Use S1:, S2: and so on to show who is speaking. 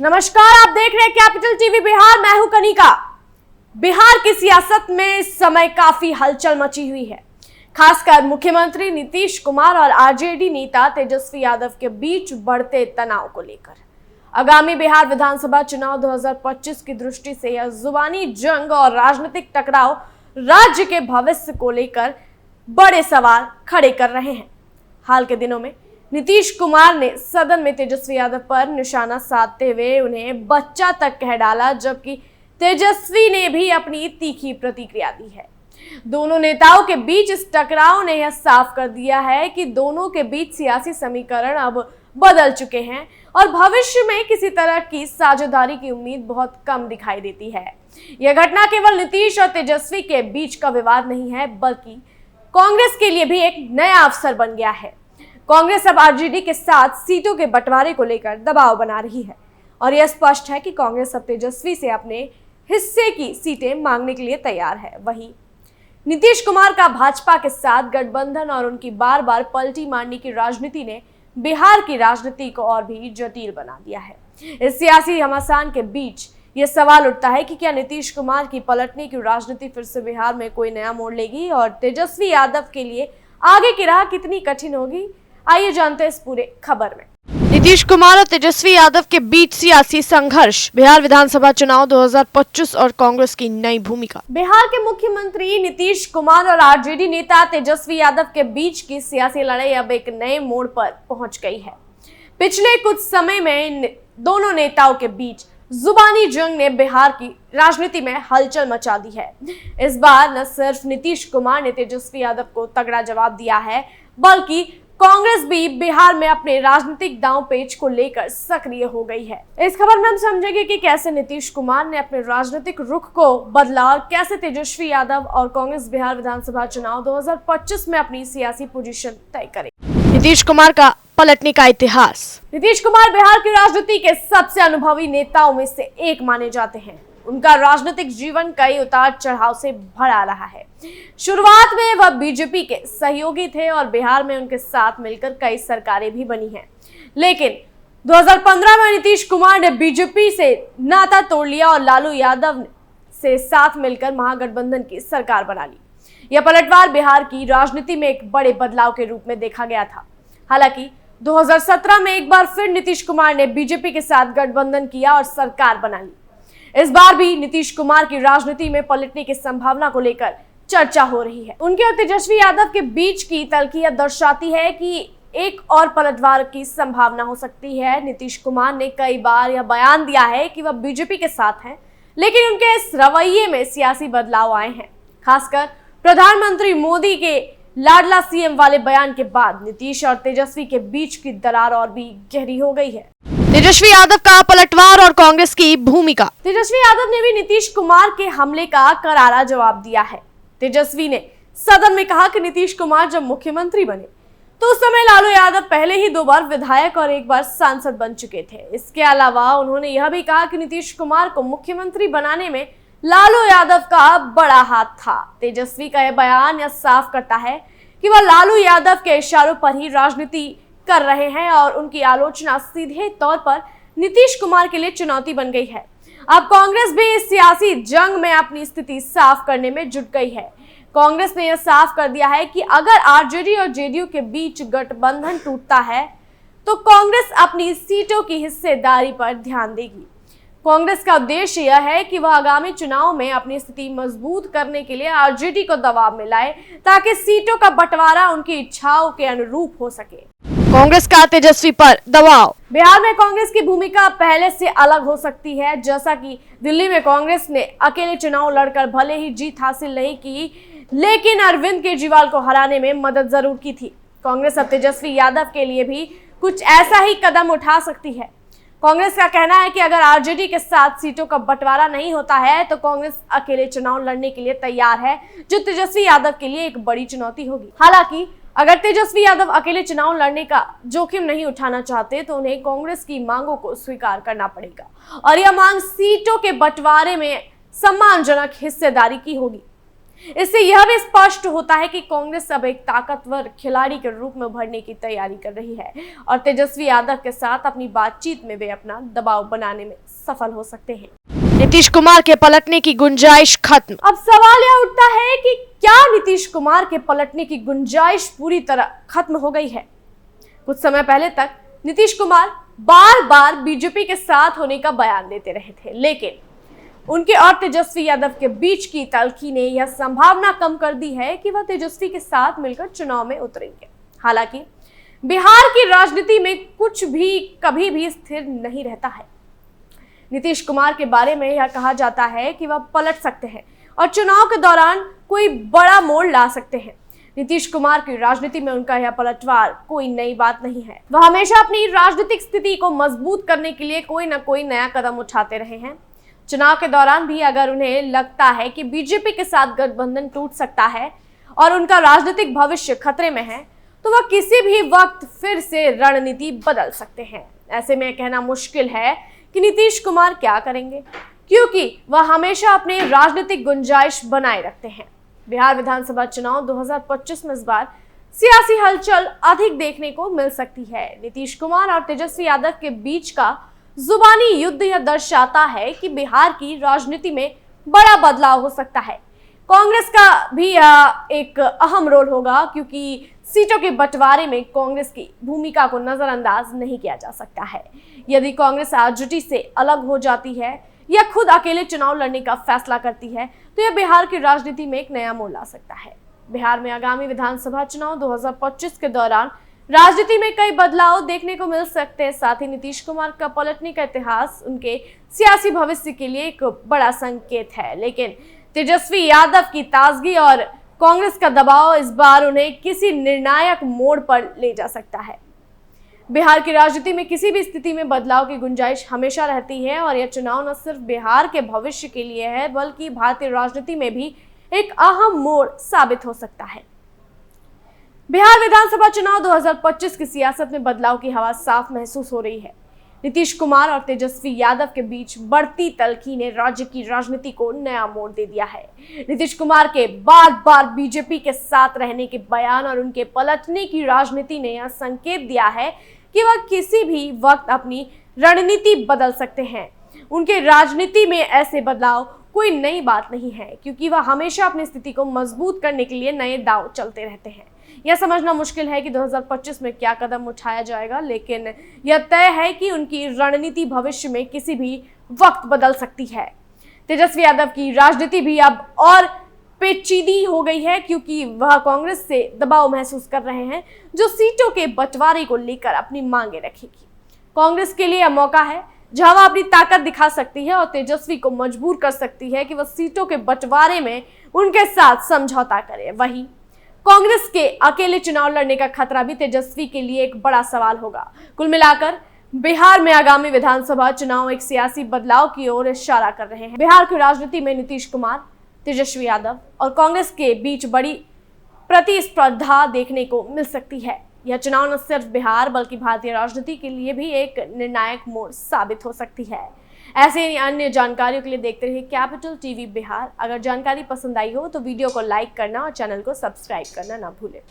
S1: नमस्कार, आप देख रहे हैं कैपिटल टीवी बिहार। मैं हूं कनिका। बिहार की सियासत में इस समय काफी हलचल मची हुई है, खासकर मुख्यमंत्री नीतीश कुमार और आरजेडी नेता तेजस्वी यादव के बीच बढ़ते तनाव को लेकर। आगामी बिहार विधानसभा चुनाव 2025 की दृष्टि से यह जुबानी जंग और राजनीतिक टकराव राज्य के भविष्य को लेकर बड़े सवाल खड़े कर रहे हैं। हाल के दिनों में नीतीश कुमार ने सदन में तेजस्वी यादव पर निशाना साधते हुए उन्हें बच्चा तक कह डाला, जबकि तेजस्वी ने भी अपनी तीखी प्रतिक्रिया दी है। दोनों नेताओं के बीच इस टकराव ने यह साफ कर दिया है कि दोनों के बीच सियासी समीकरण अब बदल चुके हैं और भविष्य में किसी तरह की साझेदारी की उम्मीद बहुत कम दिखाई देती है। यह घटना केवल नीतीश और तेजस्वी के बीच का विवाद नहीं है, बल्कि कांग्रेस के लिए भी एक नया अवसर बन गया है। कांग्रेस अब आरजेडी के साथ सीटों के बंटवारे को लेकर दबाव बना रही है और यह स्पष्ट है कि कांग्रेस अब तेजस्वी से अपने हिस्से की सीटें मांगने के लिए तैयार है। वहीं नीतीश कुमार का भाजपा के साथ गठबंधन और उनकी बार बार पलटी मारने की राजनीति ने बिहार की राजनीति को और भी जटिल बना दिया है। इस सियासी घमासान के बीच यह सवाल उठता है कि क्या नीतीश कुमार की पलटने की राजनीति फिर से बिहार में कोई नया मोड़ लेगी और तेजस्वी यादव के लिए आगे की राह कितनी कठिन होगी। आइए जानते हैं इस पूरे खबर में। नीतीश कुमार और तेजस्वी यादव के बीच सियासी संघर्ष, बिहार विधानसभा चुनाव 2025 और कांग्रेस की नई भूमिका। बिहार के मुख्यमंत्री नीतीश कुमार और आरजेडी नेता तेजस्वी यादव के बीच की सियासी लड़ाई अब एक नए मोड़ पर पहुंच गई है। पिछले कुछ समय में दोनों नेताओं के बीच जुबानी जंग ने बिहार की राजनीति में हलचल मचा दी है। इस बार न सिर्फ नीतीश कुमार ने तेजस्वी यादव को तगड़ा जवाब दिया है, बल्कि कांग्रेस भी बिहार में अपने राजनीतिक दांव पेच को लेकर सक्रिय हो गई है। इस खबर में हम समझेंगे कि कैसे नीतीश कुमार ने अपने राजनीतिक रुख को बदला और कैसे तेजस्वी यादव और कांग्रेस बिहार विधानसभा चुनाव 2025 में अपनी सियासी पोजीशन तय करेगी। नीतीश कुमार का पलटने का इतिहास। नीतीश कुमार बिहार की राजनीति के सबसे अनुभवी नेताओं में से एक माने जाते हैं। उनका राजनीतिक जीवन कई उतार चढ़ाव से भरा रहा है। शुरुआत में वह बीजेपी के सहयोगी थे और बिहार में उनके साथ मिलकर कई सरकारें भी बनी हैं। लेकिन 2015 में नीतीश कुमार ने बीजेपी से नाता तोड़ लिया और लालू यादव से साथ मिलकर महागठबंधन की सरकार बना ली। यह पलटवार बिहार की राजनीति में एक बड़े बदलाव के रूप में देखा गया था। हालांकि 2017 में एक बार फिर नीतीश कुमार ने बीजेपी के साथ गठबंधन किया और सरकार बना ली। इस बार भी नीतीश कुमार की राजनीति में पलटने की संभावना को लेकर चर्चा हो रही है। उनके और तेजस्वी यादव के बीच की तल्खियां दर्शाती है कि एक और पलटवार की संभावना हो सकती है। नीतीश कुमार ने कई बार यह बयान दिया है कि वह बीजेपी के साथ हैं, लेकिन उनके इस रवैये में सियासी बदलाव आए हैं। खासकर प्रधानमंत्री मोदी के लाडला सीएम वाले बयान के बाद नीतीश और तेजस्वी के बीच की दरार और भी गहरी हो गई है। तेजस्वी यादव का पलटवार और कांग्रेस की भूमिका। तेजस्वी यादव ने भी नीतीश कुमार के हमले का करारा जवाब दिया है। तेजस्वी ने सदन में कहा कि नीतीश कुमार जब मुख्यमंत्री बने तो उस समय लालू यादव पहले ही 2 बार विधायक और 1 बार सांसद बन चुके थे। इसके अलावा उन्होंने यह भी कहा कि नीतीश कुमार को मुख्यमंत्री बनाने में लालू यादव का बड़ा हाथ था। तेजस्वी का यह बयान यह साफ करता है कि वह लालू यादव के इशारों पर ही राजनीति कर रहे हैं और उनकी आलोचना सीधे तौर पर नीतीश कुमार के लिए चुनौती बन गई है। अब कांग्रेस भी इस सियासी जंग में अपनी स्थिति साफ करने में जुट गई है। कांग्रेस ने यह साफ कर दिया है कि अगर आरजेडी और जेडीयू के बीच गठबंधन टूटता है तो कांग्रेस अपनी सीटों की हिस्सेदारी पर ध्यान देगी। कांग्रेस का उद्देश्य यह है कि वह आगामी चुनाव में अपनी स्थिति मजबूत करने के लिए आरजेडी को दबाव में लाए, ताकि सीटों का बंटवारा उनकी इच्छाओं के अनुरूप हो सके। कांग्रेस का तेजस्वी पर दबाव। बिहार में कांग्रेस की भूमिका पहले से अलग हो सकती है। जैसा कि दिल्ली में कांग्रेस ने अकेले चुनाव लड़कर भले ही जीत हासिल नहीं की, लेकिन अरविंद केजरीवाल को हराने में मदद जरूर की थी। कांग्रेस अब तेजस्वी यादव के लिए भी कुछ ऐसा ही कदम उठा सकती है। कांग्रेस का कहना है कि अगर आरजेडी के साथ सीटों का बंटवारा नहीं होता है तो कांग्रेस अकेले चुनाव लड़ने के लिए तैयार है, जो तेजस्वी यादव के लिए एक बड़ी चुनौती होगी। हालांकि अगर तेजस्वी यादव अकेले चुनाव लड़ने का जोखिम नहीं उठाना चाहते तो उन्हें कांग्रेस की मांगों को स्वीकार करना पड़ेगा और यह मांग सीटों के बंटवारे में सम्मानजनक हिस्सेदारी की होगी। इससे यह भी स्पष्ट होता है कि कांग्रेस अब एक ताकतवर खिलाड़ी के रूप में उभरने की तैयारी कर रही है और तेजस्वी यादव के साथ अपनी बातचीत में वे अपना दबाव बनाने में सफल हो सकते हैं। नीतीश कुमार के पलटने की गुंजाइश खत्म। अब सवाल यह उठता है कि क्या नीतीश कुमार के पलटने की गुंजाइश पूरी तरह खत्म हो गई है? कुछ समय पहले तक नीतीश कुमार बार बार बीजेपी के साथ होने का बयान देते रहे थे, लेकिन उनके और तेजस्वी यादव के बीच की तल्खी ने यह संभावना कम कर दी है कि वह तेजस्वी के साथ मिलकर चुनाव में उतरेंगे। हालांकि बिहार की राजनीति में कुछ भी कभी भी स्थिर नहीं रहता है। नीतीश कुमार के बारे में यह कहा जाता है कि वह पलट सकते हैं और चुनाव के दौरान कोई बड़ा मोड़ ला सकते हैं। नीतीश कुमार की राजनीति में उनका यह पलटवार कोई नई बात नहीं है। वह हमेशा अपनी राजनीतिक स्थिति को मजबूत करने के लिए कोई न कोई नया कदम उठाते रहे हैं। चुनाव के दौरान भी अगर उन्हें लगता है कि बीजेपी के साथ गठबंधन टूट सकता है और उनका राजनीतिक भविष्य खतरे में है, तो वह किसी भी वक्त फिर से रणनीति बदल सकते हैं। ऐसे में कहना मुश्किल है कि नीतीश कुमार क्या करेंगे, क्योंकि वह हमेशा अपने राजनीतिक गुंजाइश बनाए रखते हैं। बिहार विधानसभा चुनाव 2025 में इस बार सियासी हलचल अधिक देखने को मिल सकती है। नीतीश कुमार और तेजस्वी यादव के बीच का जुबानी युद्ध यह दर्शाता है कि बिहार की राजनीति में बड़ा बदलाव हो सकता है। कांग्रेस का भी एक अहम रोल होगा, क्योंकि सीटों के बंटवारे में कांग्रेस की भूमिका को नजरअंदाज नहीं किया जा सकता है। यदि कांग्रेस आरजेडी से अलग हो जाती है या खुद अकेले चुनाव लड़ने का फैसला करती है, तो यह बिहार की राजनीति में एक नया मोड़ ला सकता है। बिहार में आगामी विधानसभा चुनाव 2025 के दौरान राजनीति में कई बदलाव देखने को मिल सकते हैं। साथ ही नीतीश कुमार का पलटने का इतिहास उनके सियासी भविष्य के लिए एक बड़ा संकेत है, लेकिन तेजस्वी यादव की ताजगी और कांग्रेस का दबाव इस बार उन्हें किसी निर्णायक मोड़ पर ले जा सकता है। बिहार की राजनीति में किसी भी स्थिति में बदलाव की गुंजाइश हमेशा रहती है और यह चुनाव न सिर्फ बिहार के भविष्य के लिए है, बल्कि भारतीय राजनीति में भी एक अहम मोड़ साबित हो सकता है। बिहार विधानसभा चुनाव 2025 की सियासत में बदलाव की हवा साफ महसूस हो रही है। नीतीश कुमार और तेजस्वी यादव के बीच बढ़ती तल्खी ने राज्य की राजनीति को नया मोड़ दे दिया है। नीतीश कुमार के बार बार बीजेपी के साथ रहने के बयान और उनके पलटने की राजनीति ने यह संकेत दिया है कि वह किसी भी वक्त अपनी रणनीति बदल सकते हैं। उनके राजनीति में ऐसे बदलाव कोई नई बात नहीं है, क्योंकि वह हमेशा अपनी स्थिति को मजबूत करने के लिए नए दांव चलते रहते हैं। यह समझना मुश्किल है कि 2025 में क्या कदम उठाया जाएगा, लेकिन यह तय है कि उनकी रणनीति भविष्य में किसी भी वक्त बदल सकती है। तेजस्वी यादव की राजनीति भी अब और पेचीदी हो गई है, क्योंकि वह कांग्रेस से दबाव महसूस कर रहे हैं, जो सीटों के बंटवारे को लेकर अपनी मांगे रखेगी। कांग्रेस के लिए यह मौका है जहां वह अपनी ताकत दिखा सकती है और तेजस्वी को मजबूर कर सकती है कि वह सीटों के बंटवारे में उनके साथ समझौता करे। वहीं कांग्रेस के अकेले चुनाव लड़ने का खतरा भी तेजस्वी के लिए एक बड़ा सवाल होगा। कुल मिलाकर बिहार में आगामी विधानसभा चुनाव एक सियासी बदलाव की ओर इशारा कर रहे हैं। बिहार की राजनीति में नीतीश कुमार, तेजस्वी यादव और कांग्रेस के बीच बड़ी प्रतिस्पर्धा देखने को मिल सकती है। यह चुनाव न सिर्फ बिहार बल्कि भारतीय राजनीति के लिए भी एक निर्णायक मोड़ साबित हो सकती है। ऐसे ही अन्य जानकारियों के लिए देखते रहिए कैपिटल टीवी बिहार। अगर जानकारी पसंद आई हो तो वीडियो को लाइक करना और चैनल को सब्सक्राइब करना ना भूलें।